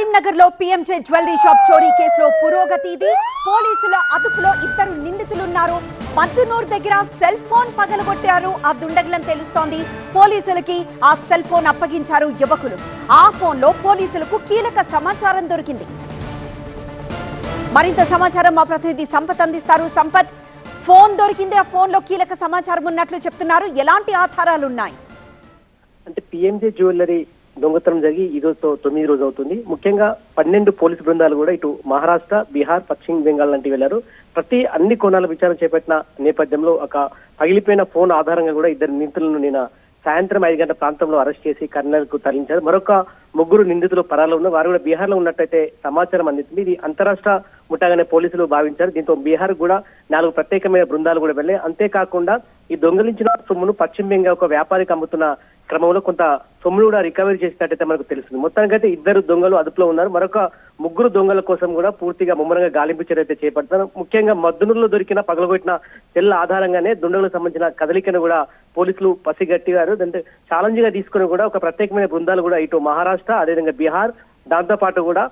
కరీంనగర్ లో PMJ jewellery shop చోరీ కేసులో పురోగతి ఇది. పోలీసుల అదుపులో ఇద్దరు నిందితులున్నారు. మద్దునూరు దగ్గర సెల్ ఫోన్ పగలగొట్టారు ఆ దుండగులని తెలుస్తోంది. పోలీసులకి ఆ సెల్ ఫోన్ అప్పగించారు యువకులు. ఆ ఫోన్ లో పోలీసులకు కీలక సమాచారం దొరికింది. మరింత సమాచారం మా ప్రతినిధి సంపత్ అందిస్తారు. సంపత్, ఫోన్ దొరికింది, ఆ ఫోన్ లో కీలక సమాచారం ఉన్నట్లు చెప్తున్నారు. ఎలాంటి ఆధారాలు ఉన్నాయి? అంటే పీఎంజే జ్యువెలరీ దొంగతనం జరిగి ఈరోజుతో 9వ రోజు అవుతుంది. ముఖ్యంగా 12 పోలీసు బృందాలు కూడా ఇటు మహారాష్ట్ర, బీహార్, పశ్చిమ బెంగాల్ లాంటి వెళ్లారు. అన్ని కోణాల విచారణ చేపట్టిన నేపథ్యంలో ఒక పగిలిపోయిన ఫోన్ ఆధారంగా కూడా ఇద్దరు నిందితులను నిన్న సాయంత్రం 5 గంటల ప్రాంతంలో అరెస్ట్ చేసి కర్నూలు కు తరలించారు. మరొక 3 నిందితులు పరాలో ఉన్నారు. వారు కూడా బీహార్ లో ఉన్నట్టయితే సమాచారం అందించింది. ఇది అంతరాష్ట్ర ముఠాగానే పోలీసులు భావించారు. దీంతో బీహార్ కూడా 4 ప్రత్యేకమైన బృందాలు కూడా వెళ్ళాయి. అంతేకాకుండా ఈ దొంగలించిన సొమ్మును పశ్చిమ బెంగాల్ ఒక వ్యాపారికి అమ్ముతున్న క్రమంలో కొంత సొమ్మును కూడా రికవరీ చేసినట్టయితే మనకు తెలుస్తుంది. మొత్తానికైతే 2 దొంగలు అదుపులో ఉన్నారు. మరొక 3 దొంగల కోసం కూడా పూర్తిగా ముమ్మరంగా గాలింపు చర్య అయితే చేపడతారు. ముఖ్యంగా మద్దునూరులో దొరికిన పగలగొట్టిన సెల్ ఆధారంగానే దుండగులకు సంబంధించిన కదలికను కూడా పోలీసులు పసిగట్టారు. అంటే ఛాలెంజ్ గా తీసుకుని కూడా ఒక ప్రత్యేకమైన బృందాలు కూడా ఇటు మహారాష్ట్ర, అదేవిధంగా బీహార్, దాంతో పాటు కూడా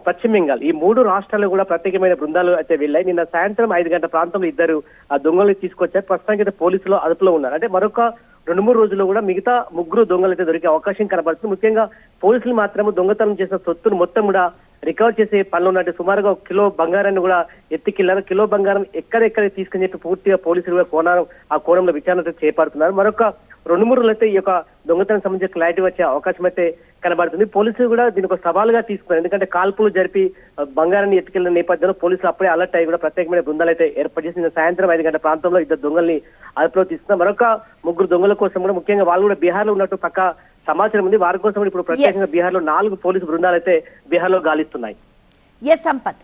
పశ్చిమ బెంగాల్, ఈ 3 రాష్ట్రాల్లో కూడా ప్రత్యేకమైన బృందాలు అయితే వెళ్ళాయి. నిన్న సాయంత్రం 5 గంటల ప్రాంతంలో ఇద్దరు ఆ దొంగలు తీసుకొచ్చారు. ప్రస్తుతానికి అయితే పోలీసులు అదుపులో ఉన్నారు. అంటే మరొక 2-3 రోజుల్లో కూడా మిగతా 3 దొంగలు అయితే దొరికే అవకాశం కనబడుతుంది. ముఖ్యంగా పోలీసులు మాత్రం దొంగతనం చేసిన సొత్తును మొత్తం కూడా రికవర్ చేసే పనులు ఉన్నట్టు సుమారుగా 1 కిలో బంగారాన్ని కూడా ఎత్తికెళ్లారు. కిలో బంగారం ఎక్కడెక్కడ తీసుకుని చెప్పి పూర్తిగా పోలీసులు కూడా ఆ కోణంలో విచారణ చేపడుతున్నారు. మరొక 2-3 రోజులు అయితే ఈ యొక్క దొంగతనం సంబంధించిన క్లారిటీ వచ్చే అవకాశం అయితే కనబడుతుంది. పోలీసులు కూడా దీనికి ఒక సవాలుగా తీసుకున్నారు. ఎందుకంటే కాల్పులు జరిపి బంగారాన్ని ఎత్తుకెళ్లిన నేపథ్యంలో పోలీసులు అప్పుడే అలర్ట్ అయ్యి కూడా ప్రత్యేకమైన బృందాలు అయితే ఏర్పాటు చేసి సాయంత్రం 5 గంటల ప్రాంతంలో 2 దొంగల్ని అదుపులో తీసుకున్నారు. మరొక 3 దొంగల కోసం కూడా ముఖ్యంగా వాళ్ళు కూడా బీహార్ లో ఉన్నట్టు పక్క సమాచారం ఉంది. వారి కోసం ఇప్పుడు ప్రత్యేకంగా బీహార్ లో 4 పోలీసు బృందాలు అయితే బీహార్ లో గాలిస్తున్నాయి. సంపత్.